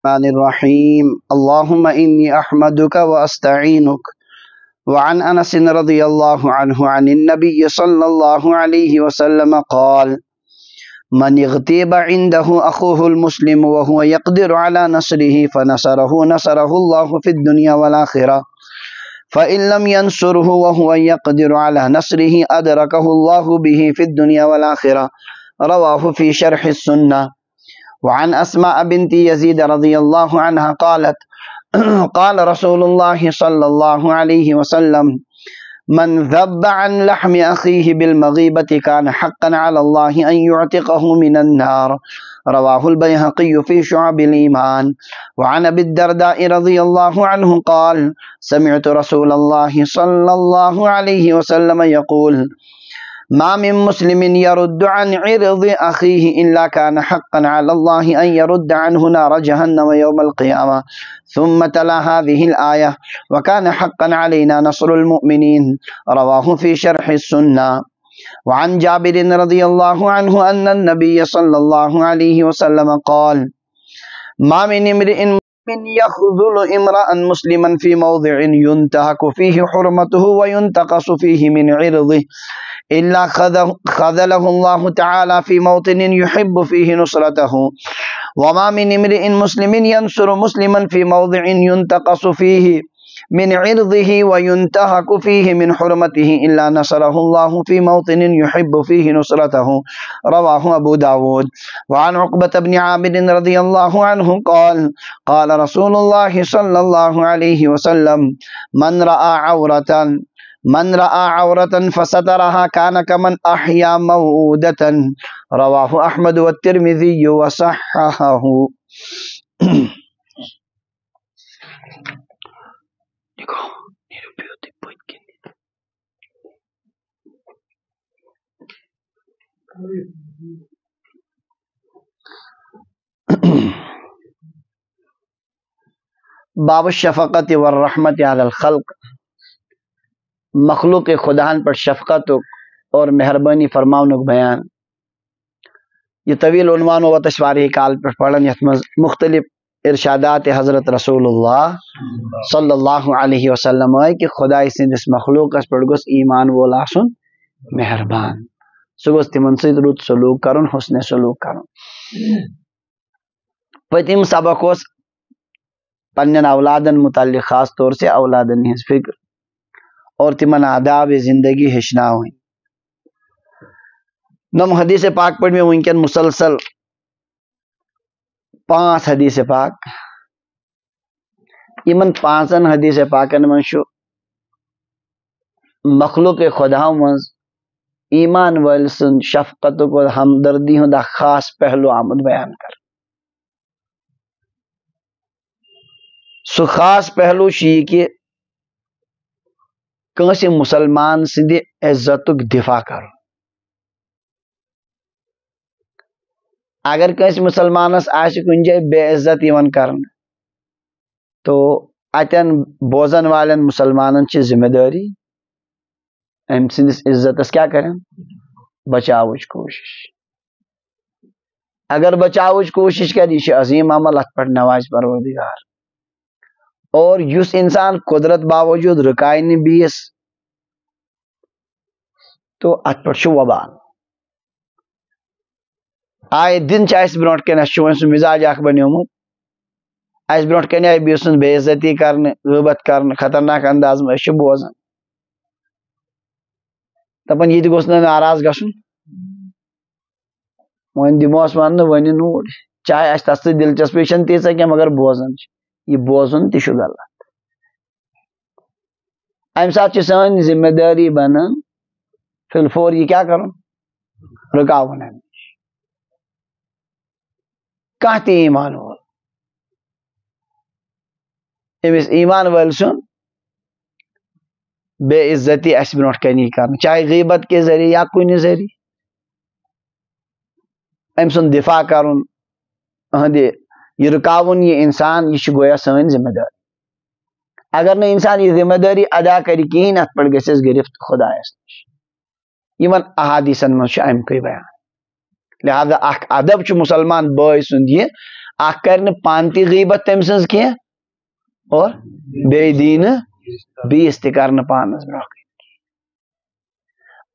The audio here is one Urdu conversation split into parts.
الرحمن الرحيم اللهم إني أحمدك وأستعينك وعن أنس رضي الله عنه عن النبي صلى الله عليه وسلم قال من اغتيب عنده أخوه المسلم وهو يقدر على نصره نصره الله في الدنيا والآخرة فإن لم ينصره وهو يقدر على نصره أدركه الله به في الدنيا والآخرة رواه في شرح السنة. وعن أسماء بنت يزيد رضي الله عنها قالت قال رسول الله صلى الله عليه وسلم من ذب عن لحم أخيه بالمغيبة كان حقا على الله أن يعتقه من النار رواه البيهقي في شعب الإيمان. وعن أبي الدرداء رضي الله عنه قال سمعت رسول الله صلى الله عليه وسلم يقول ما من مسلم يرد عن عرض أخيه إلا كان حقا على الله أن يرد عنه نار جهنم يوم القيامة. ثم تلا هذه الآية وكان حقا علينا نصر المؤمنين رواه في شرح السنة. وعن جابر رضي الله عنه أن النبي صلى الله عليه وسلم قال ما من امرئ من يخذل امرأ مسلما في موضع ينتهك فيه حرمته وينتقص فيه من عرضه إلا خذله الله تعالى في موطن يحب فيه نصرته. وما من امرئ مسلم ينصر مسلما في موضع ينتقص فيه من عرضه وينتهك فيه من حرمته إلا نصره الله في موطن يحب فيه نصرته رواه أبو داود. وعن عقبة بن عامر رضي الله عنه قال قال رسول الله صلى الله عليه وسلم من رأى عورة فسترها كان كمن أحيا موءودة رواه أحمد والترمذي وصححه. باب الشفقت والرحمت علی الخلق، مخلوق خداہن پر شفقت اور مہربانی فرماؤنک بیان. یہ طویل عنوان و تشواری کال پر پڑھن یتھ مز مختلف ارشادات حضرت رسول اللہ صلی اللہ علیہ وسلم ہے کہ خدای سندس مخلوق اس پر گوس ایمان وول آسن مہربان، سہ گوس تمن سۭتۍ رُت سلوک کرن، حسن سلوک کرن. پتم سبق اوس پنن اولادن متعلق، خاص طور سے اولادن ہنز فکر اور تمن آداب زندگی ہیچناویں. نم حدیث پاک پڑھ میں ونکن مسلسل 5 حدیث پاک. یمن 5 حدیث پاکن من شو مخلوق خدا مز ایمان ول سن شفقت و ہمدردی ہند خاص پہلو آمد بیان کر. سو خاص پہلو یہ کہ کنس مسلمان سند عزتک دفاع کر. اگر کنس مسلمانس آس کن جائے بے عزت یوان کرن تو اتن بوزن والن مسلمانن چھ ذمہ داری ام سندس عزتس کیا کرن، بچاوچ کوشش. اگر بچاوچ کوشش کر یہ عظیم عمل ات پر نواز پروردگار. اور یس انسان قدرت باوجود رکائے نی بیس تو ات پر وبال. آئے دن چھ برونٹ کن سہ مزاج اخ بنیومت، اس برونٹ کن آئی بیس سن بے عزتی کرنے، غیبت کرنے خطرناک انداز میں بوزان. دپان یہ گوس ناراض گھن، ون دموس ون ون نوڑ، چاہے اس تس دلچسپی چھ تیژ کی مگر بوزان یہ بوزن تہ غلط. ام سات سن ذمہ داری بنان فی الفور یہ کیا کرن، رکاون. کھانا تہ ایمان وول امس ایمان ول سن بے عزتی اس برونٹ کنی کرن، چاہے غیبت کے ذریعے یا کن ذریعے ام سن دفاع کرن. یہ رکاون یہ انسان یہ گویا سن ذمہ داری. اگر نہ انسان یہ ذمہ داری ادا کری کہین ات پہ گھس گرفت خدایس نش. یمن احادیثن من امک بیان. لہذا اخ ادب چھ مسلمان بھائی سند یہ اخ کرن پان تہ غیبت تم سنز کی اور بے دین بیس تہ کرن پانس برو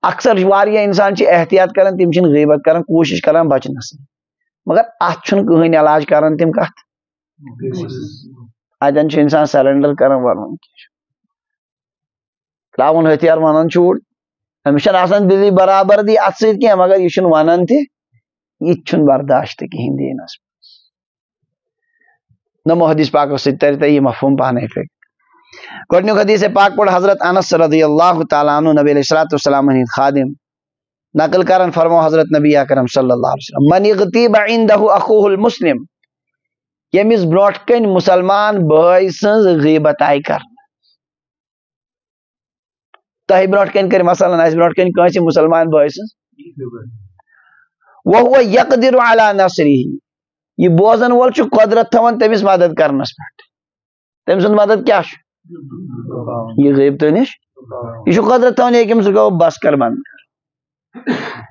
اکثر واریاہ انسان چھ احتیاط کران تم چھ غیبت کران کوشش کران بچنس مگر ات چھن کہین علاج کران تم کت اتن چھ انسان سرنڈر کران ون تراون ہتھیار ونان چھوڑ أمس چھنہٕ آسان دلی برابردی ات سۭتۍ کینٛہہ مگر یہ چھُنہٕ ونان تہِ یہ چھُنہٕ برداشت کہین دینس نمو حدیث پاکو سۭتۍ ترِ تۄہہِ یہِ مفہوم پانے فکر گۄڈنیُک حدیث پاک پڑھ حضرت انس رضی اللہ تعالیٰ عنہ نبی علیہ الصلوۃ والسلام ہٕنٛدۍ خادم نقل کرن فرمو حضرت نبی اکرم صلی اللہ علیہ وسلم من یغتیب عنده اخوه المسلم یمس برونٹھ کن مسلمان بھائی سنز غیبت آئی کرن تہ برونٹھ کن کر مثلا اس برونٹھ کن کٲنٛسہِ مسلمان بھائی سنز وهو يقدر على نصره یہ بوزن وول چھُ قدرت تھاوان تمس مدد کرنس پٮ۪ٹھ تم سند مدد کیا چھُ یہ غیبتو نش یہ چھُ قدرت تھاوان یہ کم سو بس کر بند کر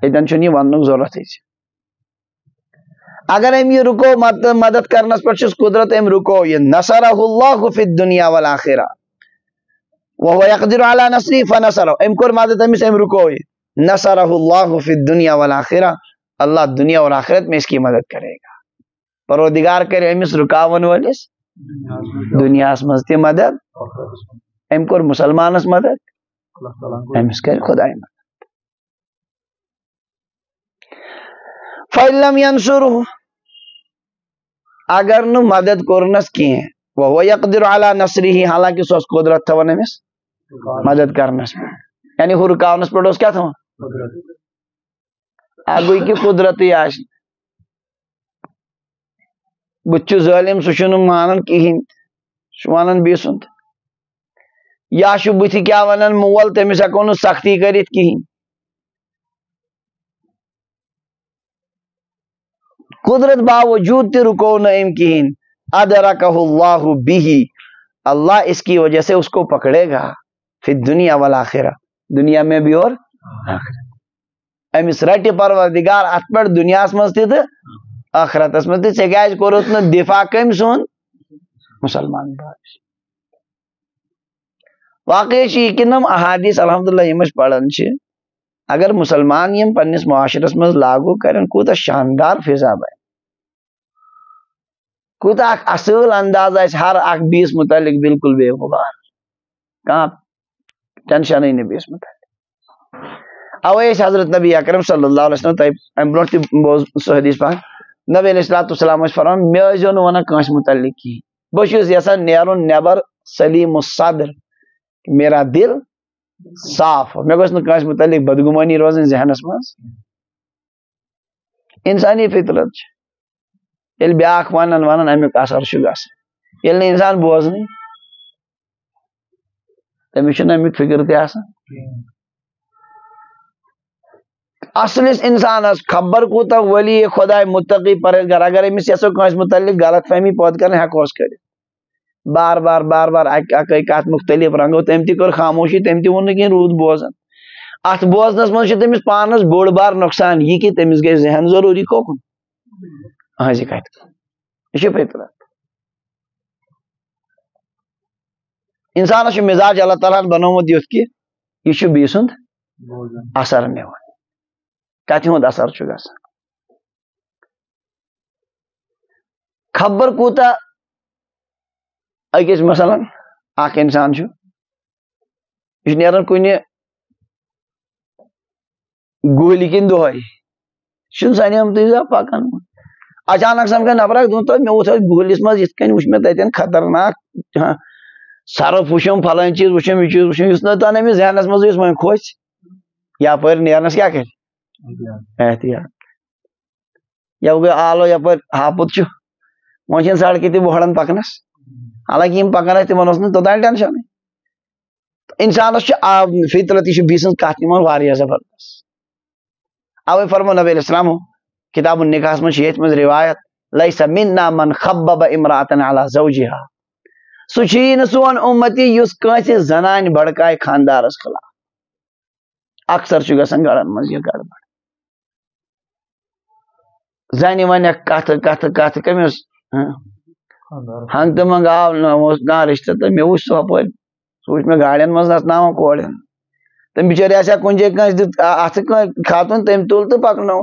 اتن چھُنہٕ یہِ وننُک ضرورتٕے اگر ام یہ رکو مدد کرنس پٮ۪ٹھ چھُس قدرت ام رکو یہ نصرہ اللہ فی الدنیا والآخرہ وهو يقدر على نصره فنصره ام کور مدد امس ام رکو یہ نصرہ اللہ فی الدنیا والآخرہ اللہ دنیا اور آخرت میں اس کی مدد کرے گا پروردگار کرے امس رکاون ولس دنیا مز تہ مدد ام کور مسلمانس مدد امس کر خدای مدد فَإِن لَمْ يَنْصُرْهُ اگر نو مدد کرنس کی وہ یقدر علی نصرہ حالانکہ سو قدرت تھون امس مدد کرنس یعنی ہو رکاونس پہ کیا تھون اگوی کی قدرت آس بت ظالم سہ مانن کہین ونان بی سند یا بت کیا ونان مول تمس ہیکو ن سختی کرت کہین قدرت باوجود تہ رکو نہ ام کہین ادرکہ اللہ بھی اللہ اس کی وجہ سے اس کو پکڑے گا پھر دنیا والآخرہ دنیا میں بھی اور امس رٹ پروردگار ات پہ دنیا مز تہ آخرتس مز تہ کیا کورت نا دفاع کم سن مسلمان بھائی واقعی یہ کہ نم احادیث الحمدللہ یم پڑھان اگر مسلمان یم پنس معاشرس مز لاگو کرن کوتا شاندار فضا بن کوتا اصل انداز آس ہر اخ بیس متعلق بالکل بے غبار کہاں ٹینشن نہیں بیس متعلق اوے حضرت نبی اکرم صلی اللہ علیہ وسلم ام برونٹ بوز سو حدیث پاک نبی علیہ الصلوۃ والسلام فرمان مے ٲسۍزیو نہٕ ونان کٲنٛسہِ متعلق کِہیٖنۍ بہٕ چھُس یژھان نیرُن نٮ۪بر سلیم الصدر میرا دل صاف ہو مےٚ گوٚژھ نہٕ کٲنٛسہِ متعلق بدگمٲنی روزٕنۍ ذہنس منٛز انسانی فطرت چھِ ییٚلہِ بیٛاکھ ونان امیُک اثر چھُ گژھان ییٚلہِ نہٕ انسان بوزنٕے تٔمِس چھُنہٕ امیُک فکر تہِ آسان اصلس انسانس خبر کوتا ولی خدائے متقی پرہیزگار اگر امس یسو کٲنٛسہِ متعلق غلط فہمی پٲدٕ کرن ہیکوس کٔرِتھ بار بار اکے کتھ مختلف رنگو تم تہ کر خاموشی تم تہ ون کہیں رود بوزن ات بوزنس من تمس پانس بوڑ بار نقصان یہ کہ تمس گئی ذہن ضروری کوکن ہاں کت یہ فطرت انسانس مزاج اللہ تعالیٰ بنومت یُتھ کہ یہ بی سند اثر نوان کتھ ہند اثر گژھان خبر کوتا اکس مثلا اخ انسان یہ نیران کن گوہلی کن دہے سنمت پکان اچانک سمکھان نفر دون مے ووت گوہلس مز یت کن وچ مے تتین خطرناک سرف وچھم فلان چیز وچھم یہ چیز وچھم اس نتان امس ذہنس مز وۄنۍ کھوژ یپٲرۍ نیرنس کیا کر احتیاط یا گئی آلو یپٲرۍ ہاپت وۄنۍ چھنہٕ سڑکہِ تہِ بہڑان پکنس حالانکہ یم پکان تمن اوس نہٕ توٚتام ٹینشن انسانس فطرت یہ بی سن کت واریاہ زبردست اوے فرمو نبی علیہ السلام کتاب النکاح من یت من روایت لیس منا من خبب امرأة علی زوجها سہ چھی نہ سون امتی یس کٲنٛسہِ زنانہِ بڑکائے خاندارس خلاف اکثر چھ گژھان گرن منٛز یہ گڑبڑ زنہِ ونیکھ کتھ کٔمِس ہنگ تو منگ آو نا رشتہ تو مے وچ سہ ہپٲرۍ سہ وچھ مے گاڑین منٛز نژناوان کورٮ۪ن تم بچٲرۍ آسیا کُنہِ جایہِ کٲنٛسہِ دیُت اتھٕ خاتون تٔمۍ تُل تہٕ پکنوو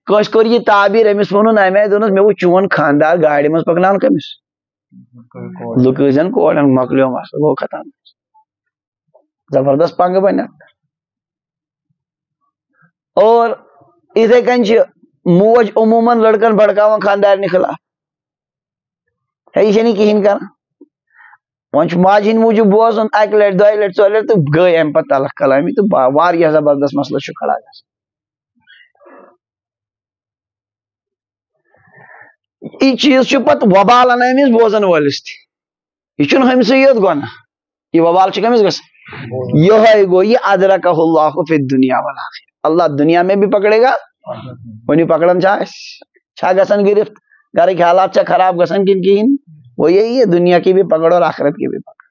کٲنٛسہِ کوٚر یہ تعبیر أمِس ووٚنُن امہِ آیہِ دوٚپنس مےٚ وُچھ چون خاندار گاڑِ منٛز پکناوان کٔمِس لُکٲزٮ۪ن کورٮ۪ن مۄکلیو مسلہٕ گوٚو ختم زبردست پنگہٕ بنہِ اور یِتھے کٔنۍ چھِ موج عموٗمن لڑکن بڑکاوان خاندارنہِ خلاف ہے یہِ چھےٚ نہٕ کِہینۍ کران وۄنۍ چھُ ماجہِ ہٕنٛدۍ موٗجوٗب بوزُن اکہِ لٹہِ دۄیہِ لٹہِ ژورِ لٹہِ تہٕ گٔے امہِ پتہٕ تلخ کلامی تہٕ واریاہ زبردست مسلہٕ چھُ کھڑا گژھان یہ چیز چھُ پتہٕ وبال انان أمِس بوزن وٲلِس تہِ یہ چھُنہٕ ہُمسٕے یوت گۄناہ یہ وبال چھُ کٔمِس گژھان یہے گوٚو یہ ادرکہ اللہ فی الدنیا والآخرہ اللہ دنیا میں بھی پکڑے گا ونہِ پکڑان چھا گژھان گرفت گرٕکۍ حالات چھا خراب گژھان کِنہٕ کِہینۍ وہ یہی ہے دنیا کی بھی پکڑ اور آخرت کی بھی پکڑ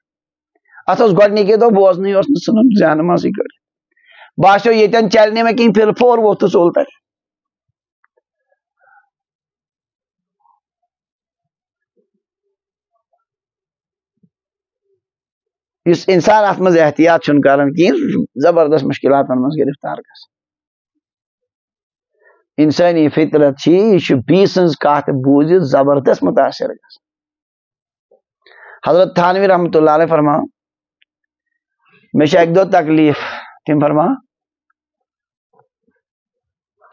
اتھ اوس گۄڈنِکے دۄہ بوزنٕے اوس نہٕ ژھٕنُن ذہنہٕ منٛزٕے کٔڑِتھ باسیو ییٚتٮ۪ن چلہِ نہٕ مےٚ کِہینۍ پھر پھور ووٚتھ تہٕ ژوٚل تتہِ یُس انسان اتھ منٛز احتیاط چھُنہٕ کران کِہینۍ زبردست مشکلاتن منٛز گرفتار گژھان انسٲنی فطرت چھِ یہِ چھُ بیٚیہِ سٕنٛز کتھ بوٗزِتھ زبردست متاثر گژھان حضرت تھانوی رحمتہ اللہ علیہ فرمان مےٚ چھِ اکہِ دۄہ تکلیٖف تِم فرمان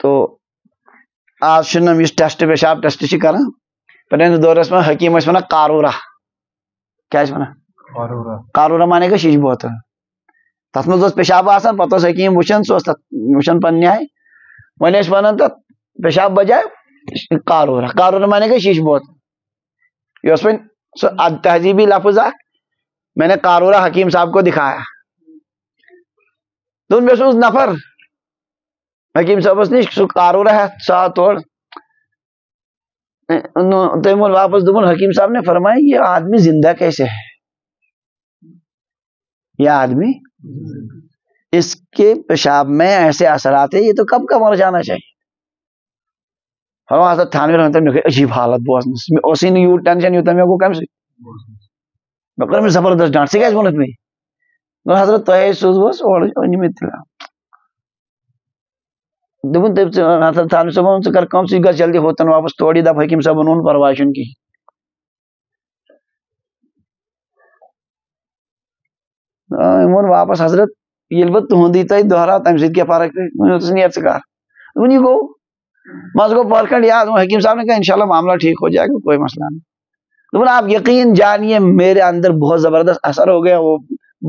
تو آز چھُنہٕ یُس ٹیسٹ پیشاب ٹیسٹ چھِ کران پرٲنِس دورس منٛز حکیٖم ٲسۍ ونان قارورہ کیٛاہ ٲسۍ ونان قارورہ مانے گا شیٖشہٕ بوتل تتھ منٛز اوس پیشاب آسان پتہٕ اوس حکیٖم وٕچھان سُہ اوس تتھ وٕچھان پننہِ آیہِ وۄنۍ ٲسۍ ونان تتھ پیشاب بجائے قارورہ مانے گا شیٖشہٕ بوتل یہ اوس وۄنۍ سُہ تہذیبی لفظ اکھ میں نے قارورہ حکیم صاحب کو دکھایا دوٚپُن مےٚ سوٗز نفر حکیٖم صٲبس نِش سُہ قارورہ ہٮ۪تھ سُہ آو تورٕ تٔمۍ ووٚن واپس دوٚپُن حکیٖم صاحب نے فرمایا یہ آدمی زندہ کیسے ہے یہ آدمی اس کے پیشاب میں ایسے اثرات ہیں یہ تو کب کا مر جانا چاہیے فرمایا حضرت تھانوی رحمتہ اللہ مےٚ عجیب حالت بوزنس مےٚ اوسُے نہٕ یوٗت ٹینشن یوٗتاہ مےٚ گوٚو کمہِ سۭتۍ مےٚ کوٚر أمِس زبردست ڈانٹ ژٕ کیٛازِ ووٚنُتھ مےٚ دوٚپُن حضرت تۄہے سوٗزوُس اورٕ أنۍ مےٚ تِلہٕ دوٚپُن تٔمۍ حضرت تھانوی صٲبن ووٚن ژٕ کر کٲم ژٕ گژھ جلدی ہوتن واپس تورٕ یہِ دپ حکیٖم صٲبن ووٚن پرواے چھُنہٕ کِہینۍ أمۍ ووٚن واپس حضرت ییٚلہِ بہٕ تُہُنٛدٕے تۄہہِ دۄہراو تمہِ سۭتۍ کیٛاہ فرق پیٚیہِ وۄنۍ اوس نیر ژٕ کر دوٚپُن یہِ گوٚو منٛزٕ گوٚو پٔرکھنڈ یاد حکیٖم صاحب نے کہا انشاءاللہ معاملہ ٹھیک ہو جائے گا کوئی مسئلہ نہیں دوٚپُن آپ یقین جانیے میرے اندر بہت زبردست اثر ہو گیا وہ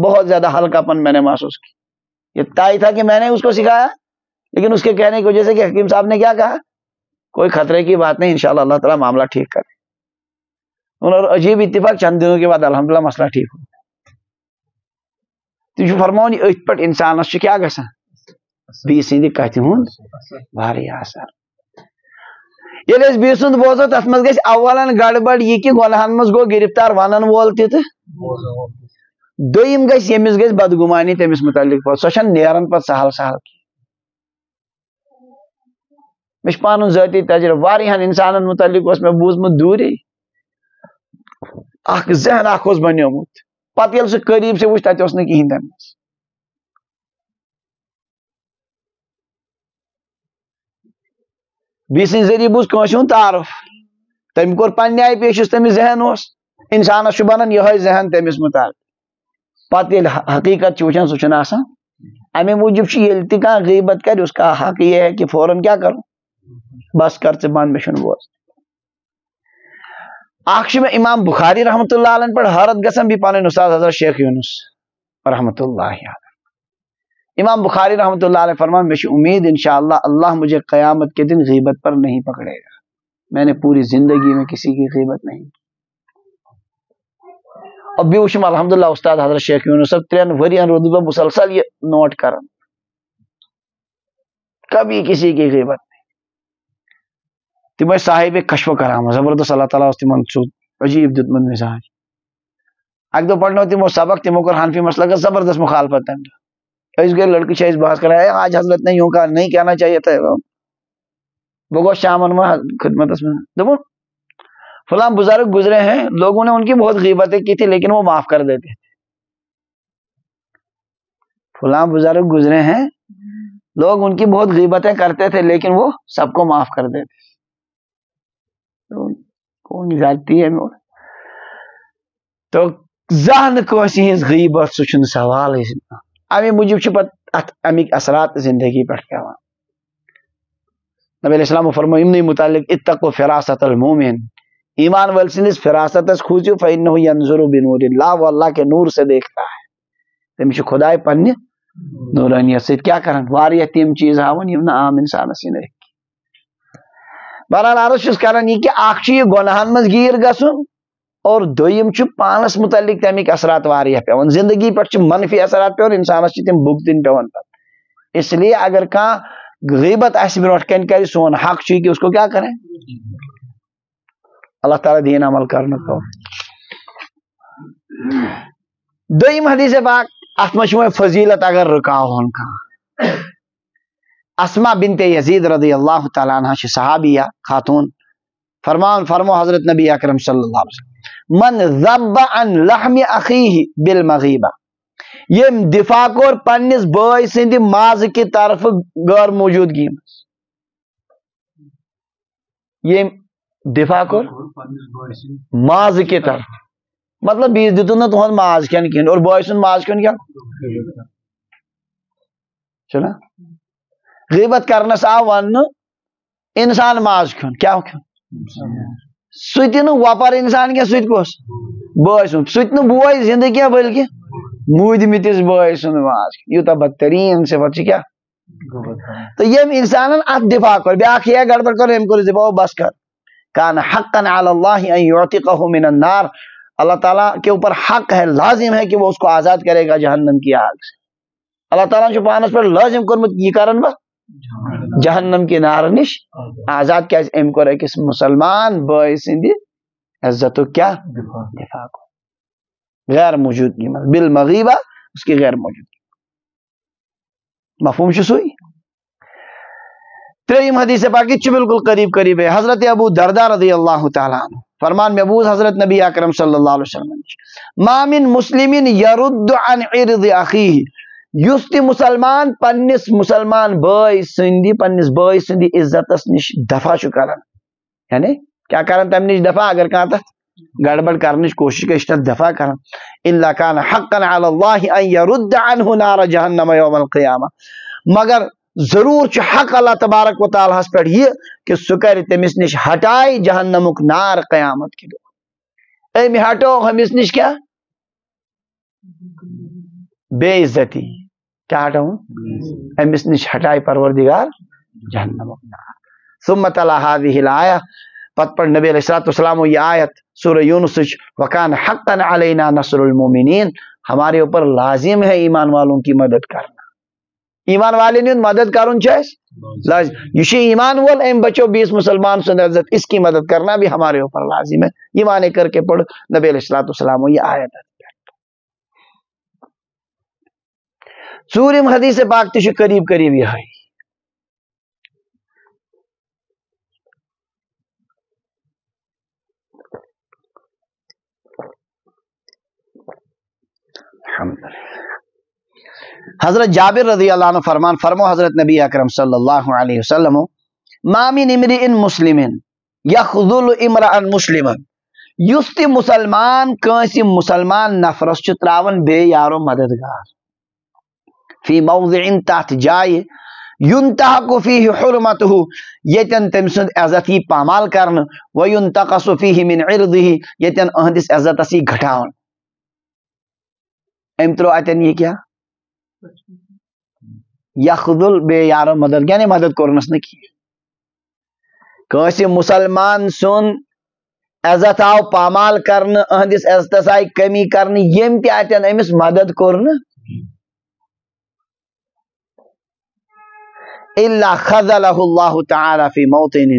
بہت زیادہ ہلکا پن میں نے محسوس کیا یہ طے تھا کہ میں نے اس کو سکھایا لیکن اس کے کہنے کی وجہ سے کہ حکیم صاحب نے کیا کہا کوئی خطرے کی بات نہیں انشاءاللہ اللہ تعالیٰ معاملہ ٹھیک کرے اور عجیب اتفاق چند دنوں کے بعد الحمدللہ مسئلہ ٹھیک ہو تم فرماؤن اتھ پہ انسانس کیا گژھان بیٚیِس سٕنٛدِ کتھِ ہُنٛد واریاہ اثر ییٚلہِ أسۍ بیٚیہِ سُنٛد بوزو تتھ منٛز گژھِ اولن گڑبڑ یہِ کہِ گۄنہن منٛز گوٚو گرفتار ونن وول تہِ تہٕ دوٚیِم گژھِ ییٚمِس گژھِ بدگُمانی تٔمِس متعلق پتہٕ سۄ چھنہٕ نیران پتہٕ سہل سہل مےٚ چھُ پنُن ذٲتی تجربہٕ واریاہن انسانن متعلق اوس مےٚ بوٗزمُت دوٗرے اکھ ذہن اکھ اوس بنیومُت پتہٕ ییٚلہِ سُہ قریٖب سے وٕچھ تتہِ اوس نہٕ کِہینۍ تمہِ منٛز بیٚیہِ سٕنٛدِ ذٔریعہٕ بوٗز کٲنٛسہِ ہُنٛد تعارُف تٔمۍ کوٚر پننہِ آیہِ پیش یُس تٔمِس ذہن اوس انسانس چھُ بنان یِہوے ذہن تٔمِس مُطابق پتہٕ ییٚلہِ حقیٖقت چھُ وٕچھان سُہ چھُنہٕ آسان امی موٗجوٗب چھُ ییٚلہِ تہِ کانٛہہ غیبت کرِ اس کا حق یہ ہے کہ فوراً کیٛاہ کرو بس کر ژٕ بنٛد مےٚ چھُنہٕ بوزُن اکھ چھُ مےٚ امام بخاری رحمتہ اللہ علیہ پٮ۪ٹھ حٲرت گژھان بیٚیہِ پنٕنۍ استاد حضرت شیخ یونس رحمتہ اللہ علیہ امام بخاری رحمتہ اللہ علیہ فرمان میں امید انشاءاللہ اللہ مجھے قیامت کے دن غیبت پر نہیں پکڑے گا میں نے پوری زندگی میں کسی کی غیبت نہیں کی اور بیٚیہِ وٕچھُم الحمدللہ استاد حضرت شیخ یونس صٲب 3 ؤرین روٗدُس بہٕ مسلسل یہ نوٹ کران کبھی کسی کی غیبت نہیں تم ٲسۍ صاحب کشف کرامت زبردست اللہ تعالیٰ اوس تمن سُہ عجیب دیُتمُت مزاج اکہِ دۄہ پرنو تمو سبق تمو کوٚر حنفی مسلکس زبردست مخالفت تمہِ دۄہ أسۍ گٔے لڑکہٕ چھِ أسۍ بحث کران آج حضرت نے یوں کہا نہیں کہنا چاہیے تھا بہٕ گوس شامن وۄنۍ خدمتس منٛز دوٚپُن فلاں بزرگ گزرے ہیں، لوگوں نے ان کی بہت غیبتیں کی تھی لیکن وہ معاف کر دیتے تھے. فلاں بزرگ گزرے ہیں، لوگ ان کی بہت غیبتیں کرتے تھے لیکن وہ سب کو معاف کر دیتے. کون جاتی ہے تو ذہن کوسی ہز غیبت سہ چھُنہٕ سوالٕے. امی موجوب چھِ پتہٕ امیک اثرات زندگی پہ پیوان. نبی علیہ السلام فرمو امنی متعلق اتقوا فراست المومن، ایمان ول سندس فراستس کھوژو فإنه ينظر بنور اللہ، وہ اللہ کے نور سے دیکھتا ہے. تمس خدائے پنہ نورانیت سۭتۍ کیا کران واریاہ تم چیز ہاون یم نہ عام انسانس یہ نہیں. بہرحال عرض چھس کران یہ کہ اخ چھ یہ گناہن مز گیر گژھن اور دویم چھ پانس متعلق تمیک اثرات واریاہ پیوان. زندگی پہ چھ منفی اثرات پیوان، انسانس چھ تم بھگتن پیوان پتہ. اس لیے اگر کانٛہہ غیبت آسہِ برونٹھ کن کرِ، سون حق چھ کہ اس کو کیا کریں. اللہ تعالیٰ دین عمل کرنے کو. دویم حدیث پاک ات مجھ فضیلت اگر رکاو ہون کھانا. اسما بنت یزید رضی اللہ تعالیٰ عنہ چھ صحابیہ خاتون، فرمو حضرت نبی اکرم صلی اللہ علیہ وسلم من ذب عن لحم اخیہ بالمغیبہ، یم دفاع کور پنس بھائی سند ماز کی طرف غیر موجودگی میں. یم دفاع کور ماز کی طرف مطلب بیس دیتو نا تہد ماز کھین کہین اور بھائی سن ماز کھین کیا چھنا. غیبت کرنس آو ون انسان ماز کھین کیا کھین سہ وپر انسان کی سہ کس بھائی سن سہ بوے زندہ کیا بلکہ مود متس بھائی سن ماز یوتہ بدترین صفت کیا. تو یم انسان ات دفاع کر بیاکھ یہ گڑبڑ کر ام کر دفاع بس کر. کان حقا علی اللہ ان یعتقہ من النار، اللہ تعالیٰ کے اوپر حق ہے، لازم ہے کہ وہ اس کو آزاد کرے گا جہنم کی آگ سے. اللہ تعالیٰ نے پانس پر لازم کرمت یہ کرن بس جہنم کی نار نش آزاد. کیا ام کو کہ مسلمان بھائی سندی عزت کیا دفاع کو غیر موجودگی میں بالمغیبہ اس کی غیر موجودگی. مفہوم سوئی. تریم حدیث پاک بالکل قریب ہے. حضرت ابو دردہ رضی اللہ تعالیٰ عنہ فرمان محبوظ حضرت نبی اکرم صلی اللہ علیہ وسلم ما من مسلم یرد عن عرض اخیہ، یس تہ مسلمان پنس مسلمان بھائی سندی عزتس نش دفاع کران، یعنی کیا کران تم نش دفاع اگر کانٛہہ تتھ گڑبڑ کرنچ کوشش کر تتھ دفاع کران. الا کان حقا علی اللہ ان یرد عنہ نار جہنم یوم القیامہ، مگر ضرور چھ حق اللہ تبارک و تعالیٰ پہ یہ کہ سہ کر تمس نش ہٹائے جہنمک نار قیامت کے دن. ام ہٹو ہمس نش کیا بے عزتی، کیا ہٹاؤں امس نش ہٹائے پروردگار جہنمک نار. ثم تلا هذه الآیہ، پت پڑھ نبی علیہ الصلوۃ والسلام یہ آیت سورہ یونس وکان حقا علینا نصر المومنین، ہمارے اوپر لازم ہے ایمان والوں کی مدد کرنا. ایمان والے نے مدد کرن لازم، یہ ایمان وول ام بچو 20 مسلمان سن عزت، اس کی مدد کرنا بھی ہمارے اوپر لازم ہے. ایمان کر کے پڑھ نبی علیہ الصلوۃ والسلام یہ آیت. ژوٗرِم حدیث پاک تہ قریب یہ ہے. حضرت جابر رضی اللہ عنہ فرمو حضرت نبی اکرم صلی اللہ علیہ وسلم ما من امرئ مسلم یخذل امرأ مسلما، یس تہ مسلمان کنسی مسلمان نفرس چھ تراون بے یارو مددگار فی موضع تحت جائے ینتہق فیہ حرمتہ یتن تم سند عزت ہی پامال کرن وینتقص فیہ من عرضہ یتن اہندس عزت اسی گھٹاون. ام ترو اتن یہ کیا یخذل بے یارو مدد یعنی مدد کرنس نہ کی کنسی مسلمان سن عزت آو پامال کرن اہندس عزتس آئی کمی کرن یم تہ اتن امس مدد کرن الا خذلہ اللہ تعالی فی موطن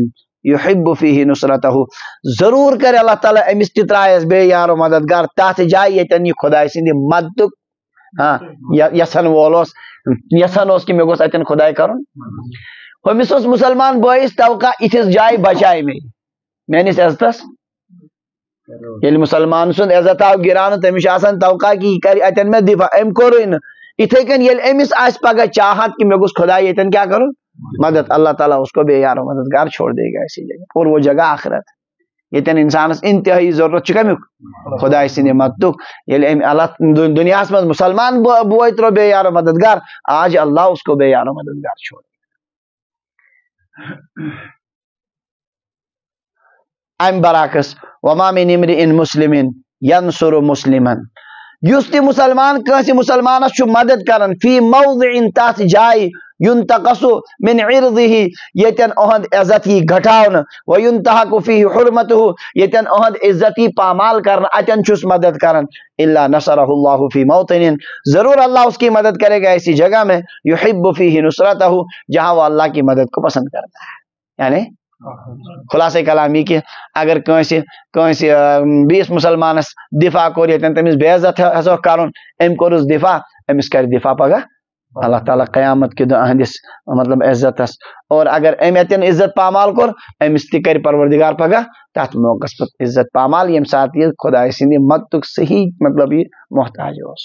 یحب فیہ نصرتہ، ضرور کرے اللہ تعالیٰ امس تہ ترائیس بے یارو مددگار تحت جائے یتن یہ خدائے سندی مدد یسن وولوس یسن اس کہ مے گوس اتن خدائے کرن. ہمس اس مسلمان بھائیس توقع اتھس جائے بچائے میانس عزتس یل مسلمان سن عزت آو گران تمش آسان توقع کی کر اتن میں دفاع ام کورن اتھے کن یل امس آس پگہ چاہت کہ میں گوس خدا یتن کیا کروں مدد اللہ تعالیٰ اس کو بے یار و مددگار چھوڑ دے گا اسی جگہ اور وہ جگہ آخرت یتن انسان انتہائی ضرورت چکمیک خدا سند مدد یل اللہ دنیا میں مسلمان بوئی ترو بے یار و مددگار آج اللہ اس کو بے یار و مددگار چھوڑ ام برعکس وما من امرئ مسلم ینصر مسلما یس تہ مسلمان کنسی مسلمانس چھ مدد کرن فی موضع تس جائے ينتقص من عرضه یتن اہد عزت ہی گھٹاون و ينتهك فيه حرمته یتن اہد عزت ہی پامال کرن اتن چھس مدد کرن الا نصره الله في موطن ضرور اللہ اس کی مدد کرے گا ایسی جگہ میں يحب فيه نصرته جہاں وہ اللہ کی مدد کو پسند کرتا ہے یعنی خلاصہ کلامی کہ اگر کنسی بیس مسلمانس دفاع کور یتن تمس بے عزت ہسو کرن ام کورس دفاع امس کر دفاع پگہ اللہ تعالیٰ قیامت کے دو اہندس مطلب عزت اس اور اگر ام یتن عزت پامال کور امس تہ کر پروردگار پگہ تات موقع پر عزت پامال یم ساتھ یہ خدا سند مدد صحیح مطلب یہ محتاج اس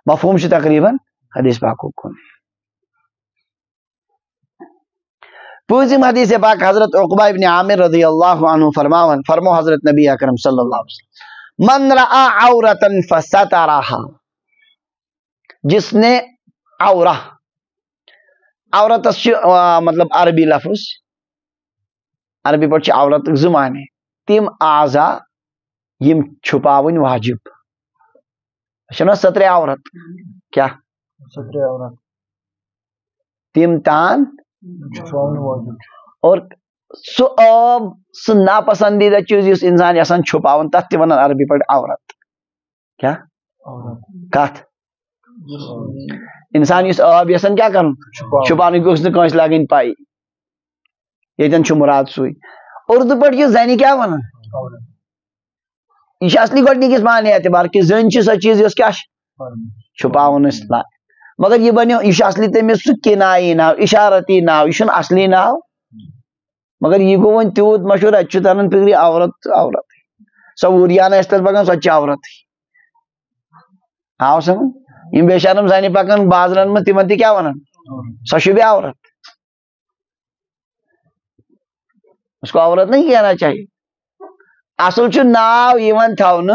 مفہوم سے تقریبا حدیث پاک کو پوزیم حدیث پاک حضرت عقبہ ابن عامر رضی اللہ عنہ فرمو حضرت نبی اکرم صلی اللہ علیہ وسلم من رأى عورتا فسترها جس نے عورت مطلب عربی لفظ عربی پہ عورت زمانے تم اعضا یم چھپاون واجب چھنا ستر عورت کیا ستر عورت تم تان اور سو ناپسندیدہ چیز اس انسان یسان چھپاون تتھ تہ ونان عربی پہ عورت کیا کت انسان اس آب یسان کیا کرن چھپانے گوس نہ کانس لگن پائی یتن چھ مراد سوئی اردو پہ یہ زنی کیا ونان یہ اصلی گڈنی کس معنی اعتبار کہ زن چھ سو چیز اس کیا چھپاون اس مگر یہ بنو یہ اصلی تمس سہ کنائی ناو اشارتی ناو یہ اصلی ناو مگر یہ گو ون تیوت مشہور اتھ تران فکری عورت عورت سوریانہ اس تر پکان سو عورت آو سمجھ یم بے شرم زنی پکان بازرن میں تمن تہ کیا ونان سو چھ بھی عورت اس کو عورت نہیں کہنا چاہیے اصل چھ ناو یوان تھاون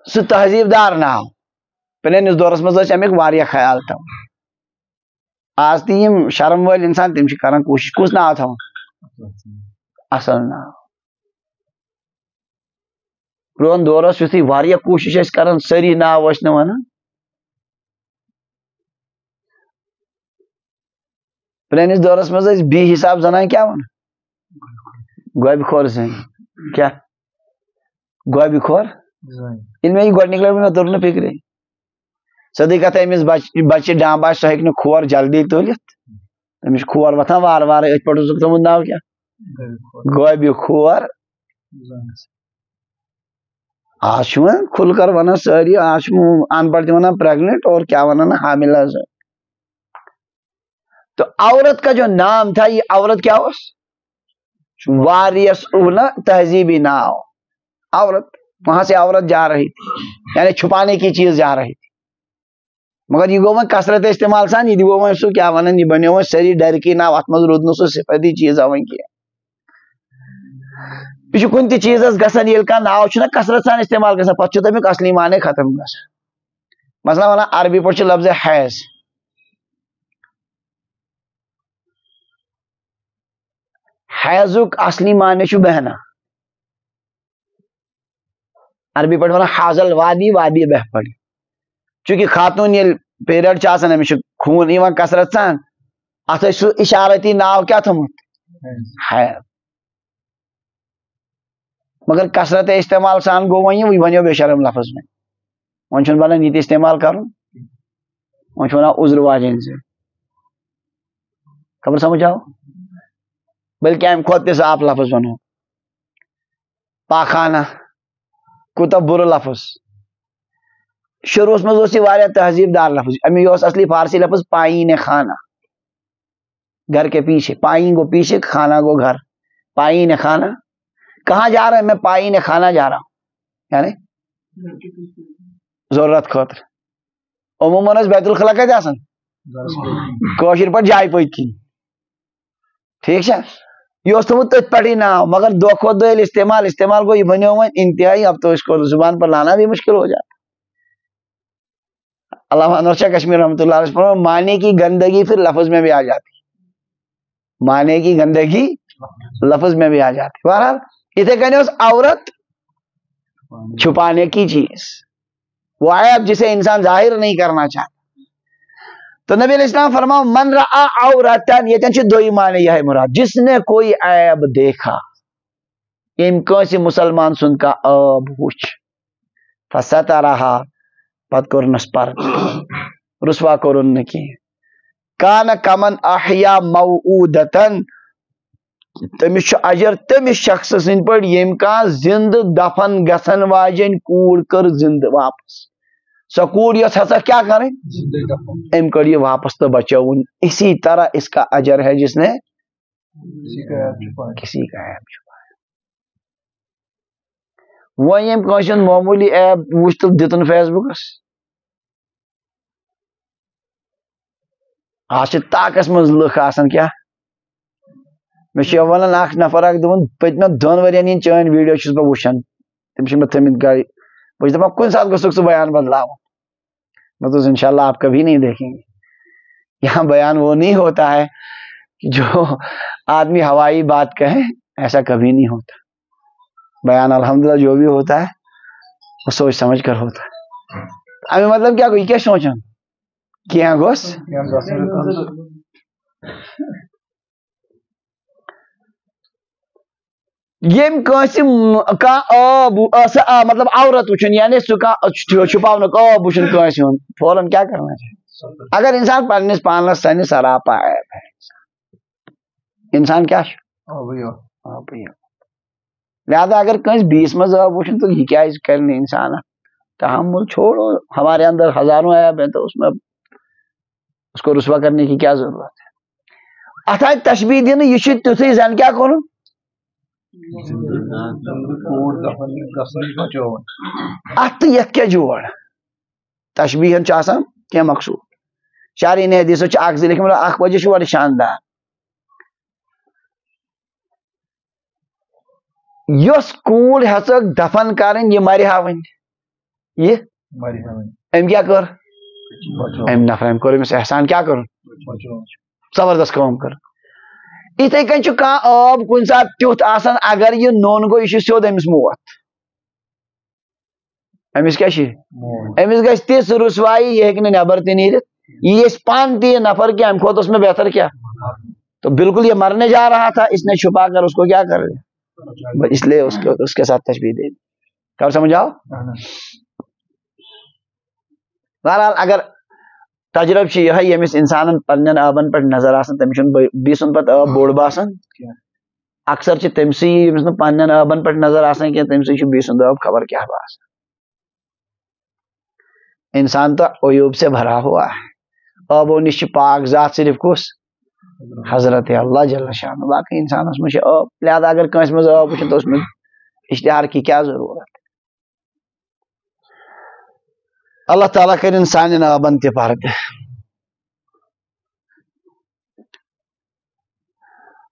سہ تہذیب دار ناو پرینس دورس مز امیک واریاہ خیال تھا آج تہ یم شرم ول انسان تم کران کوشش کس ناو تھا اصل ناو پرون دورس یتھی واریاہ کوشش اس کران سری ناو ٲسۍ نہٕ ونان پرینس دورس مز بی حساب زنان کیا ونان گوبہِ خور زن کیا گوبہِ خور ان میں یہ گۄڈٕ نکلے مےٚ توٚر نہٕ فکرے سیدی کتھ امس بچہ ڈامب آس سہ ہیٚکہِ نہٕ کھور جلدی تُلِتھ تٔمِس چھُ کھور وۄتھان وارٕ وارٕ أتھۍ پٮ۪ٹھ اوسُکھ تھوٚمُت ناو کیٛاہ گوبہِ کھور آز چھُ وۄنۍ کھُل کر ونان سٲری آز چھُ ان پڑھ تہِ ونان پریگنٹ اور کیا ونان حاملہ تو عورت کا جو نام تھا یہ عورت کیا اس واریس نا تہذیبی ناو عورت وہاں سے عورت جا رہی تھی یعنی چھپانے کی چیز جا رہی تھی مگر یہ گو وہ کثرت استعمال سان یہ گو وہ سو کیا ونان یہ بنو وہ سری ڈر کی ناو ات مز رود نو سو صفتی چیز ون کی یہ کن تہ چیز گھان یل کھانا ناو چھنا کثرت سان استعمال گھان پتہ تمیک اصلی معنی ختم گھان مثلا ونان عربی پہ لفظ حیض حیضک اصلی معنی چھ بہنا عربی پہ ونان حاضل وادی وادی بہ پڑی چونکہ خاتون یل پیریڈ آسان امس خون یوان کثرت سان ات سو اشارتی ناو کیا تھومت حیض مگر کثرت استعمال سان گو وہ ونو بے شرم لفظ میں ون چھ بنان یہ استعمال کرن ون چھ ونان عذر واجن سے خبر سمجھ آو بلکہ ام کھوت تہ صاف لفظ ونو پاخانہ کوتا بر لفظ شروع مز یہ تہذیب دار لفظ امی یہ اصلی فارسی لفظ پائین خانہ گھر کے پیچھے پائین گو پیچھے خانہ گو گھر پائین خانہ کہاں جا رہے ہیں؟ میں پائی نے کھانا جا رہا ہوں، یعنی ضرورت خاطر عموماً بیت الخلا کتنے آسان کوشر پر جائے پت کن ٹھیک ہے یہ تھوت تھی پہ ناو مگر دہ کھت دہ استعمال گو یہ بنو وہ انتہائی، اب تو اس کو زبان پر لانا بھی مشکل ہو جاتا۔ علامہ انور شاہ کشمیر رحمۃ اللہ علیہ وسلم معنی کی گندگی پھر لفظ میں بھی آ جاتی، معنی کی گندگی لفظ میں بھی آ جاتی۔ بہرحال اتنے کہنے اس عورت چھپانے کی چیز، وہ عیب جسے انسان ظاہر نہیں کرنا چاہتا۔ تو نبی علیہ السلام فرماؤ من رأى عورتن، یہ تنچہ دوئی معنی یہ ہے مراد، جس نے کوئی عیب دیکھا، امکان سے مسلمان سن کا عیب وچ فسترہا پت کرنس پر رسوا کرن کی کان کمن احیا موعودتن، تمس اجر تمس شخص سن پہ یم کا زند دفن گھن واجن کوڑ کر زند واپس، سو کوڑ یس ہسا کیا کریں ام کر یہ واپس تو بچاؤن، اسی طرح اس کا اجر ہے جس نے کسی کا عیب چھپایا۔ وہ یم کوشن معمولی عیب وچ تو دتن فیس بکس آج طاقس مز لکھ آسان کیا میں ونان اخ نفر اخ دپان پتم دون ورین ان چین ویڈیو چھس بہ وچھان تم میں تھمت گاڑی بہت دپان کن سات گھسک سہ بیان بدلاو، میں تو انشاءاللہ آپ کبھی نہیں دیکھیں گے۔ یہاں بیان وہ نہیں ہوتا ہے کہ جو آدمی ہوائی بات کہے، ایسا کبھی نہیں ہوتا۔ بیان الحمدللہ جو بھی ہوتا ہے وہ سوچ سمجھ کر ہوتا ہے۔ ابھی مطلب کیا کوئی کیا سوچن کیا گوس یم کا آب مطلب عورت وچن یعنی سہ چھپاؤن آب وچن کنس ہند فوراً کیا کرنا چاہیے؟ اگر انسان پنس پانس سن سراپا عیب ہے انسان کیا لہذا اگر کنس بیس مز آب وچن تو یہ کیا کرنے انسان تحمل چھوڑو، ہمارے اندر ہزاروں عیب ہیں تو اس میں اس کو رسوا کرنے کی کیا ضرورت ہے؟ اتھا تشبیہ دین یہ تھی زن کیا کرن ات یت کیا جوڑ تشبیہن چاسان کیا مقصود شارین حدیث اخ زی لکھم اخ وجہ بڑا شاندار یس کوڑ ہسک دفن کرن یہ مر ہاون یہ ام کیا کر ام نفر ام کر امس احسان کیا کر زبردست کام کر۔ اتھے کن آب کن سات تیت آسان اگر یہ نون گو یہ سیود امس موت امس کیا امس گھس تیس رسوائی یہ ہیکہ نبر تہ نیرت یہ پان تہ نفر کیا ام کھوت اس میں بہتر کیا تو بالکل یہ مرنے جا رہا تھا اس نے چھپا کر اس کو کیا کر لیا، اس لیے اس کے ساتھ تشبیہ دے دی۔ کیا سمجھ آؤ؟ بہرحال اگر تجربہ یہ یمس انسان پنن آبن پہ نظر آسان تمس بیسن پتہ آب بوڑ باسان، اکثر تمسی یمس نا پنن آبن پہ نظر آسان کی تمسی بیسن آب خبر کیا باسان۔ انسان تو عیوب سے بھرا ہوا ہے، آبو نش پاک ذات صرف کس حضرت اللہ جل شان، باقی انسان اس میں آب، لہذا اگر کنس مز آب وچن تو اس میں اشتہار کی کیا ضرورت؟ اللہ تعالیٰ کر انسان آبن تہ پرد۔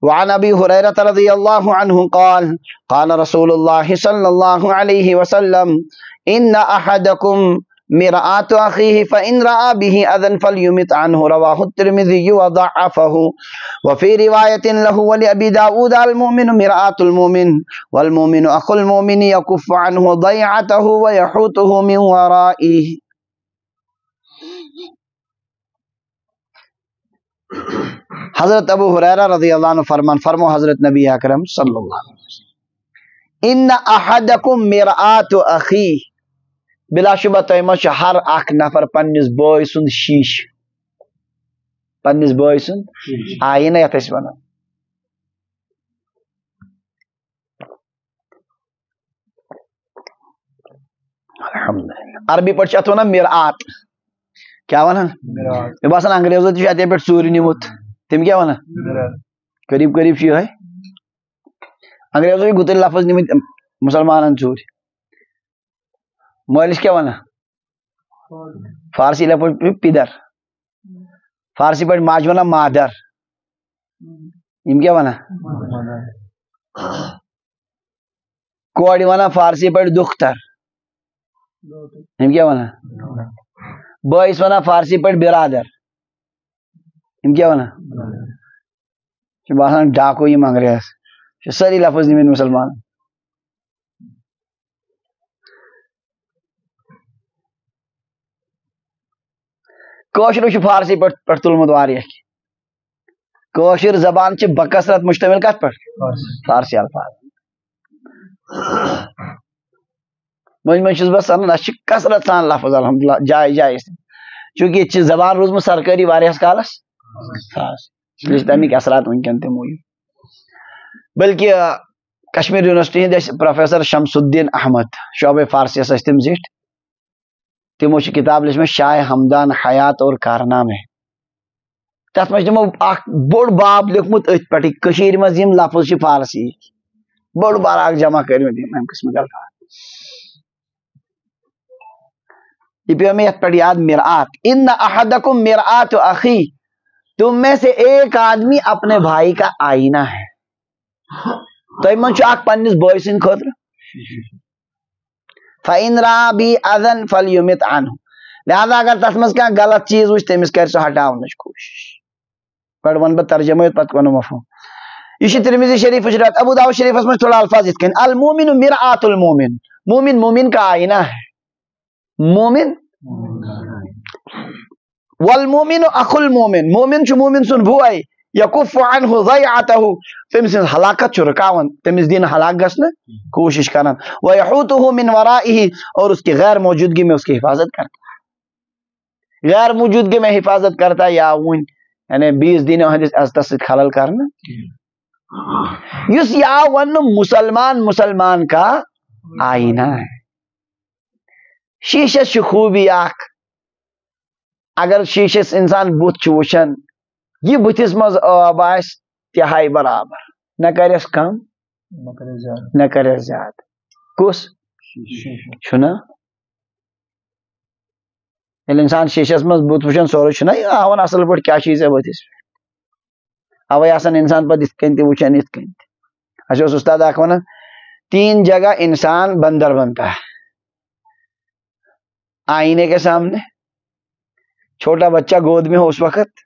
وعن ابی ہریرہ رضی اللہ عنہ قال قال رسول اللہ صلی اللہ علیہ وسلم ان احدکم مرآت اخیہ فان رأى به اذى فلیمت عنہ رواہ الترمذی وضعفہ وفی روایت له ولأبی داود المؤمن مرآت المؤمن والمؤمن اخو المؤمن یکف عنہ ضیعتہ ویحوطہ من ورائہ۔ حضرت ابو ہریرہ رضی اللہ عنہ فرمو حضرت نبی اکرم صلی اللہ علیہ وسلم ان احدکم مرآت اخی، بلا شبہ تہ مز ہر اخ نفر پنس بوئے سند شیش، پنس بوئے سند آئینہ یت اس ونان۔ الحمدللہ عربی پہ ات ونان مرآت، کیا ونان مے باسان انگریزو تہ اتھے پہ ژوٗرِ نیومت، تم کیا ونان قریب قریب یہ انگریزوں گتل لفظ نمت مسلمان ژوٗرِ مٲلِس کیٛاہ وَنان فارسی لفظ پِدر فارسی پٲٹھۍ ماجہِ وَنان مادر یِم کیٛاہ وَنان کورِ وَنان فارسی پٲٹھۍ دُختر یِم کیٛاہ وَنان بٲیِس وَنان فارسی پٲٹھۍ بِرادر یِم کیٛاہ وَنان چھُ باسان ڈاکوٗ یِم انگریز چھِ سٲری لفظ نِمٕتۍ مُسلمان کٲشرُے چھُ فارسی پٮ۪ٹھ تُلمُت واریاہ کینٛہہ کٲشِر زبان چھِ بکثرت مشتمل کتھ پٮ۪ٹھ فارسی الفاظ مٔنٛزۍ مٔنٛزۍ چھُس بہٕ سنان اَسہِ چھِ کثرت سان لفظ الحمدللہ جایہِ جایہِ چوٗنٛکہِ ییٚتہِ چھِ زبان روٗزمٕژ سرکٲری واریاہس کالس اسلیے چھِ تَمِکۍ اثرات وٕنکٮ۪ن تہِ موٗجوٗد بلکہِ کشمیٖر یونیورسٹی ہٕنٛدۍ ٲسۍ پروفیسر شمس الدین احمد شعبے فارسیس ٲسۍ تِم زِٹھۍ تِمو چھِ کِتاب لیٚچھمٕژ شاہِ ہمدان حیات اور کارنامے تتھ منٛز چھِ تِمو اکھ بوٚڑ باب لیوٗکھمُت أتھۍ پٮ۪ٹھٕے کٔشیٖرِ منٛز یِم لفظ چھِ فارسی بوٚڑ بار اکھ جمع کٔرمٕتۍ یِم امہِ قٕسمٕکۍ الفاظ یہ پیو ہمیں یتھ پٮ۪ٹھ یاد مرآت ان احدکم مرآت اخی تم میں سے ایک آدمی اپنے بھائی کا آئینہ ہے تۄہہِ منٛز چھُ اکھ پننِس بٲے سٕنٛدِ خٲطرٕ فَإِنْ رَأَى بِهِ أَذًى فَلْيُمِتْ عَنْهُ لہذا اگر تتھ منٛز کانٛہہ غلط چیٖز وٕچھِ تٔمِس کرِ سُہ ہٹاونٕچ کوٗشش گۄڈٕ وَنہٕ بہٕ ترجمہٕ پتہٕ وَنو مفہوٗم یہ ترمذی شریفٕچ روایت ابو داؤد شریفس منٛز تھوڑا الفاظ یِتھ کٔنۍ المومن مرآت المومن مومن مومن کا آئینہ ہے مومن والمومن اخو المومن مومن چھُ مومن سُنٛد بوے یکف عنہ ضیعتہ تٔمۍ سٕنٛز ہلاکت چھُ رُکاوان تٔمِس دِنہٕ ہلاک گژھنہٕ کوٗشش کران ویحوطہ من ورائہ اور اس کی غیر موجودگی میں اس کی حفاظت کرتا ہے غیر موجودگی میں حفاظت کرتا ہے یا وٕنۍ یعنی بیٚیِس دیٖنو ہٕنٛدِس عزتس سۭتۍ خلل کرنہٕ یُس یہِ آو وننہٕ مسلمان مسلمان کا آئینہ ہے شیٖشس چھِ خوٗبی اکھ اگر شیٖشس انسان بُتھ چھُ وٕچھان یہِ بٕتھِس منٛز آب آسہِ تِہاے برابر نہ کرٮ۪س کم نہ کرٮ۪س زیادٕ کُس چھُنہ ییٚلہِ انسان شیٖشس منٛز بُتھ وٕچھان سورُے چھُنہ یہِ ہاوان اصل پٲٹھۍ کیٛاہ چھُے ژےٚ بٕتھِس پٮ۪ٹھ اوے آسان انسان پتہٕ یِتھ کٔنۍ تہِ وٕچھان یِتھ کٔنۍ تہِ اَسہِ اوس استاد اکھ ونان 3 جگہ انسان بندر بنتا ہے آئینے کے سامنے چھوٹا بچہ گود میں ہو اس وقت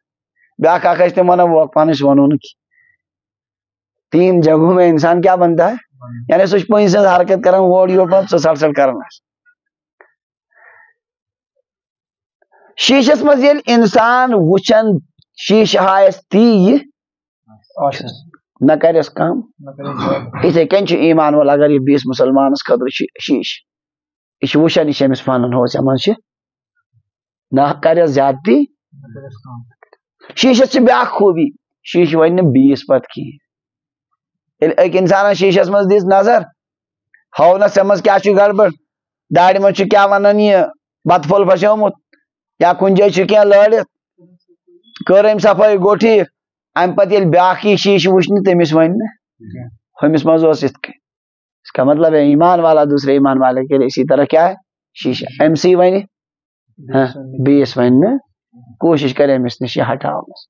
بیاکھ اکھ ٲسۍ تِم ونان وہ پانس ونو نہٕ کینٛہہ 3 جگہوں میں انسان کیا بنتا ہے یعنی سُہ چھُ پٔنٛزۍ سٕنٛز حرکت کران اور یور پتہٕ سُہ سڑ سڑ کران آسہِ شیٖشس منٛز ییٚلہِ انسان وٕچھان شیٖشہٕ ہایس تی نہ کرٮ۪س کم یِتھے کٔنۍ چھُ ایمان وول اگر یہِ بیٚیِس مسلمانس خٲطرٕ چھُ شیٖشہٕ یہِ چھُ وٕچھان یہِ چھُ أمِس ونان ہو ژےٚ منٛز چھِ نہ کرٮ۪س زیادتی شیٖشس چھِ بیاکھ خوٗبی شیٖشہٕ وَنہِ نہٕ بیٚیِس پتہٕ کِہیٖنۍ ییٚلہِ أکۍ انسانس شیٖشس منٛز دِژ نظر ہونس ژےٚ منٛز کیٛاہ چھُ گڑبڑ دارِ منٛز چھُ کیٛاہ ونان یہِ بتہٕ پھوٚل پھسیومُت یا کُنہِ جایہِ چھُ کینٛہہ لٲرِتھ کٔر أمۍ صفٲیی گوٚو ٹھیٖک امہِ پتہٕ ییٚلہِ بیاکھ یی شیٖشہٕ وٕچھنہِ تٔمِس وَنہِ نہٕ ہُمِس منٛز اوس یِتھ کٔنۍ اس کا مطلب ہے ایمان والا دوسرے ایمان والے کے لیے اسی طرح کیا ہے شیٖشہ أمۍ سی وَنہِ بیٚیِس وَنہِ نہٕ کوٗشش کرِ أمِس نِش یہِ ہٹاونس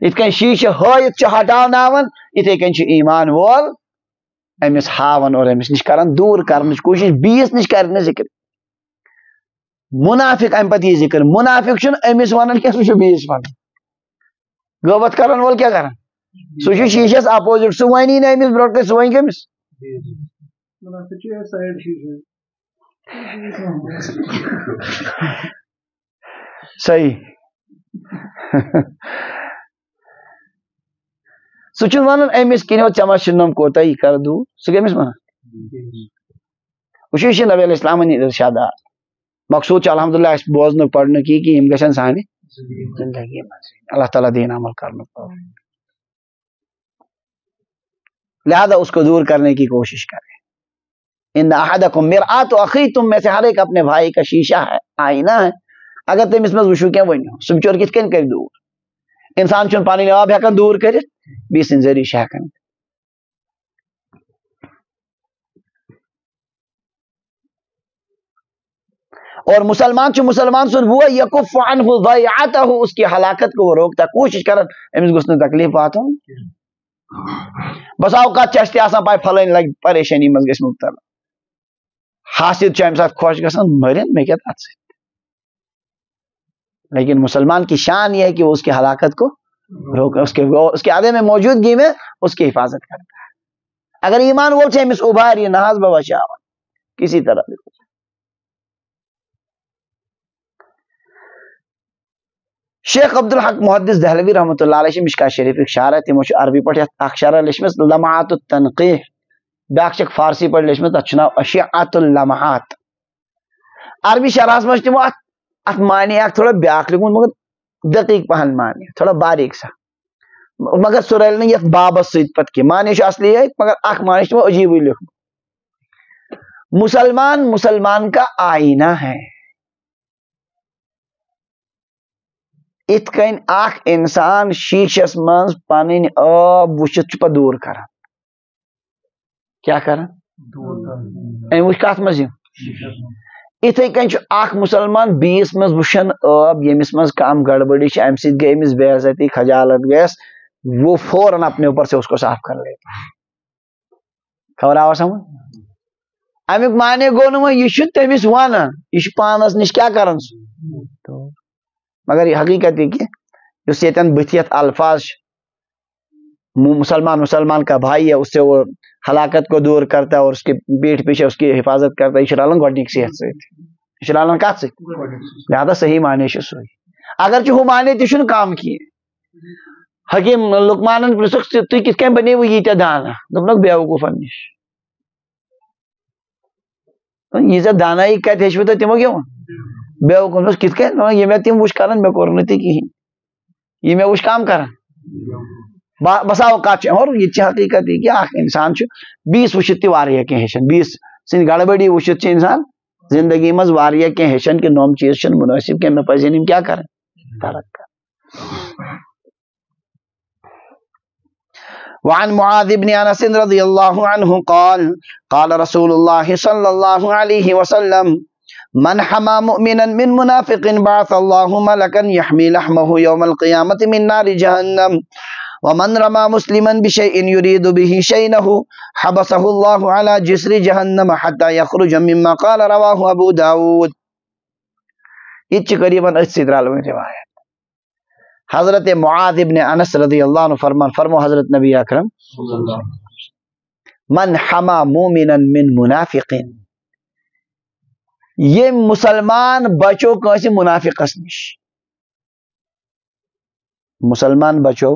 یِتھ کٔنۍ شیٖشہٕ ہٲیِتھ چھُ ہٹاوناوان یِتھے کٔنۍ چھُ ایمان وول أمِس ہاوان اور أمِس نِش کران دوٗر کرنٕچ کوٗشش بیٚیِس نِش کرِ نہٕ ذِکر منافق امہِ پتہٕ یی ذِکر منافق چھُنہٕ أمِس ونان کینٛہہ سُہ چھُ بیٚیِس ونان غٲبت کرن وول کیٛاہ کران سُہ چھُ شیٖشس اپوزِٹ سُہ وَنی نہٕ أمِس برونٛٹھ کَنہِ سُہ وَنہِ کٔمِس صحیح سُہ چھُنہٕ وَنان أمِس کِنۍ ژےٚ ما چھُنم کوتاہ یہِ کر دوٗر سُہ کٔمِس وَنان وٕچھو یہِ چھِ نبی علیہ السلامن ہٕنٛدۍ ارشادات مقصوٗد چھُ الحمدللہ اَسہِ بوزنُک پرنُک یہِ کہِ یِم گژھن سانہِ زندگی منٛز اللہ تعالیٰ دِیِن عمل کرنُک لہذا اس کو دور کرنے کی کوشش کرے ان احدکم مرآت اخی تم میں سے ہر ایک اپنے بھائی کا شیشہ ہے آئینہ ہے اگر تٔمِس منٛز وٕچھو کینٛہہ ؤنِو سُہ بِچور کِتھ کٔنۍ کرِ دوٗر انسان چھُنہٕ پنٕنۍ آب ہٮ۪کان دوٗر کٔرِتھ بیٚیہِ سٕنٛدۍ ذٔریعہٕ چھِ ہٮ۪کان اور مسلمان سن وہ یکف عنہ ضیعتہ اس کی ہلاکت کو وہ روکتا کوشش کرن امس گوس نہ تکلیف واتن بس اوقات چشتی آسان پائے پھلن لگ پریشانی مز گژھِ مبتلا حاسد چھ امہ سات خوش گژھان مرن میں کیا تات سے لیکن مسلمان کی شان یہ ہے کہ وہ اس کی ہلاکت کو روک اس کے عدم موجودگی میں اس کی حفاظت کرتا ہے اگر ایمان وہ چھ امس ابھار یہ نہاز بچاون کسی طرح بھی شیخ عبدالحق محدث دہلوی رحمۃ اللہ علیہ مشکا شریف شارہ تمو عربی پہ اخ شرح لچمت لمحات التنقیح بیاکھ چھ فارسی پہ لچمت تک ناو اشعۃ اللمحات عربی شرح مجھ تمو ات معنی اخ تھوڑا بیاکھ لکھمت مگر دقیق پہن معنی تھوڑا باریک سا مگر سہ رل نہ یتھ بابس ست پتہ کی معنی اصلی ہے مگر اخ معنی تمو عجیب لکھمت مسلمان کا آئینہ ہے ات کن اخ انسان شیشس من پن آب وچت پہ دور کران کیا کران وچ کت مز اتھے کن اخ مسلمان بیس مز وشن آب یمس مز کم گڑبڑی ام سی گئی امس بے عزتی خجالت گیس وہ فوراً اپنے اوپر سے اس کو صاف کر لیتا خبر آوا سمجھ امیک معنی گو نو یہ تمس ونان یہ پانس نش کیا کران مگر یہ حقیقت ہے کہ اس یتن بتیت الفاظ مسلمان کا بھائی ہے اس سے وہ ہلاکت کو دور کرتا ہے اور اس کے پیٹھ پیچھے اس کی حفاظت کرتا ہے یہ رلن گڈنک صحت سے رلن کت سے لہذا صحیح معنی سوئی اگر ہو معنی تہ کام کیے حکیم لقمانن پرسک تھی کت کن بنے وہ یہ دانا دپنک بیوقوفن نش یہ دانائی کت ہیچو تو تمو کیوں بیوقوف کت کن یہ میں تم وش کران میں کور نہ کہین یہ میں وش کام کران بسا اوقات اور یہ حقیقت ہے کہ اخ انسان بیس وشت تہ واریاہ کی ہیچن بیس سن گڑبڑی وشت انسان زندگی مز واریاہ کی ہیچن کہ نوم چیز مناسب کہ میں پزین کیا کریں ترک کر وعن معاذ بن انس رضی اللہ عنہ قال قال رسول اللہ صلی اللہ علیہ وسلم من حما مؤمنا من منافق بعث الله ملكا يحمي لحمه يوم القيامة من نار جهنم ومن رمى مسلما بشيء يريد به شينه حبسه الله على جسر جهنم حتى يخرج مما قال رواه ابو داود یہ قریباً 80 روایت حضرت معاذ ابن انس رضی اللہ عنہ فرمو حضرت نبی اکرم من حما مؤمنا من منافق یہ مسلمان بچو کیسے منافقس نش مسلمان بچو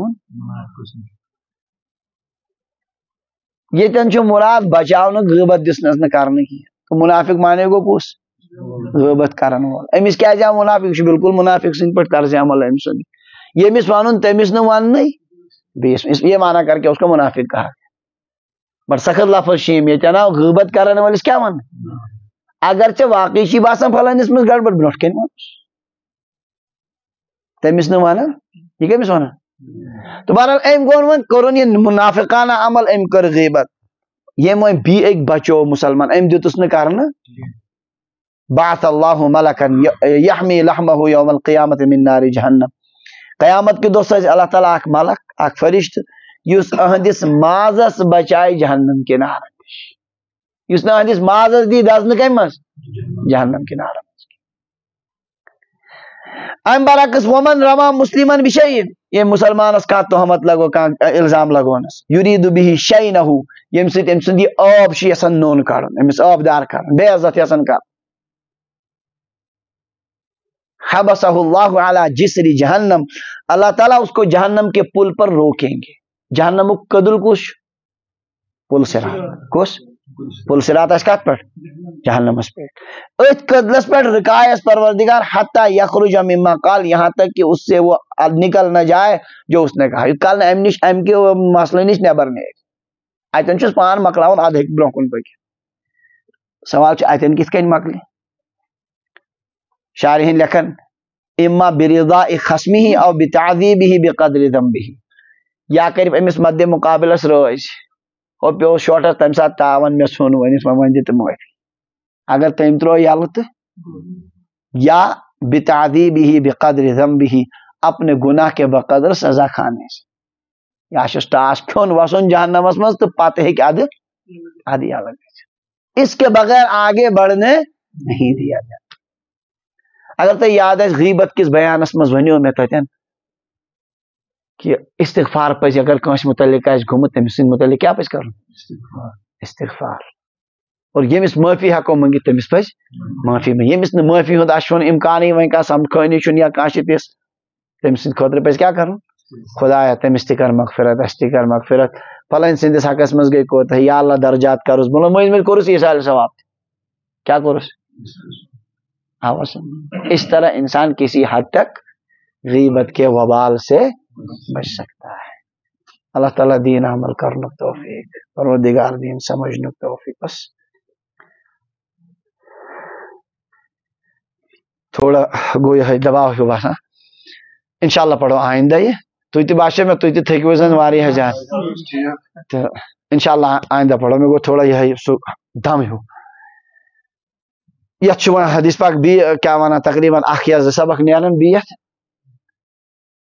یہ تن مراد بچاؤ غیبت دسنس نہ کرنے کی تو منافق مانے گو کس غیبت کرن وول امس کیا منافق بالکل منافق سن پہ طرز عمل ام سن یمس ون تمس نہ ون بیس یہ مانا کر کے اس کو منافق کہا بٹ سخت لفظ شیم یہ نا غیبت کرنے والس کیا ون اگرچہ واقعی چی باسان پھلانس مز گڑبڑ برو کن تمس نہ ون یہ کمس ون تو بہرحال ام گون کرن یہ منافقانہ عمل ام کر غیبت یم بی ایک بچو مسلمان ام دتس نہ کرنا بعث اللہ ملکا یحمی لحمہ یوم القیامت من نار جہنم قیامت کے دو سج اللہ تعالیٰ اک ملک اک فرشت یس اہندس مازس بچائے جہنم کے نار اس نے اہندس مازس دی دزن کم مز جہنم کے نار ام برعکس ومن رما مسلمان بشیء یہ مسلمان اس کا تہمت لگو کا الزام لگونس یرید به شینہ یم سٹ ام سندی آب شی یسن نون کڑن امس آب دار کر بے عزت یسن کر حبسہ اللہ علی جسر جہنم اللہ تعالیٰ اس کو جہنم کے پل پر روکیں گے جہنم کدل کش پل صراط کس پل صراط اس کت پر جہنم اس پر ات کدلس پر رکایس پروردگار حتی یخرج مما قال یہاں تک کہ اس سے وہ نکل نہ جائے جو اس نے کہا کل ام کے مسئلہ نش نبر نیک اتن چھ پان مکلاون اد ہک برونکن پک سوال چھ اتن کس کن مکلی شارحین لکھن اما برضاء خصمه او بتعذیبه بقدر ذنبه یا کرب امس مد مقابلس روز او پیو شوٹر تم سات تاون میں سون ونس ون دت موت اگر تم ترو یل تو یا بتعذیبہ بقدر ذنبہ، اپنے گناہ کے بقدر سزا کھانے سے. یا ٹاس کھون وسن جہنمس مز تو پتہ ہے کہ ادھی الگ. اس کے بغیر آگے بڑھنے نہیں دیا جاتا. اگر تو یاد ہے غیبت کس بیانس مز ونیو میں تتن کہ استغفار پز اگر کنس متعلق آس گومت تمس متعلق کیا پز کرن؟ استغفار. اور یمس معافی ہکو منگت تمس پز معافی منگ. یمس نہ معافی ہند اشون امکانی وین کا سمکھانی چھ یا کانش تس تمس خاطر پز کیا کرن؟ خدایا تمس تہ کر مغفرت، اس تہ کر مغفرت. فلن سندس حقس مز گئی کوتاہی، یا اللہ درجات کرس بلند مجھ کورس ایصال ثواب. کیا کورس؟ اس طرح انسان کسی حد تک غیبت کے وبال سے بچ سکتا ہے. اللہ تعالیٰ دین عمل کرنے توفیق، پروردگار دین سمجھنے توفیق. بس تھوڑا گویا ہے دباؤ ہو باسا انشاءاللہ پڑھو آئندہ یہ تو تی باشے میں تو تی تھیکو زن واری ہے جان تو انشاءاللہ آئندہ پڑھو میں وہ تھوڑا یہ سو دم ہو. یہ حدیث پاک بھی کیا وانا تقریباً اخیار سبق نیالن بیت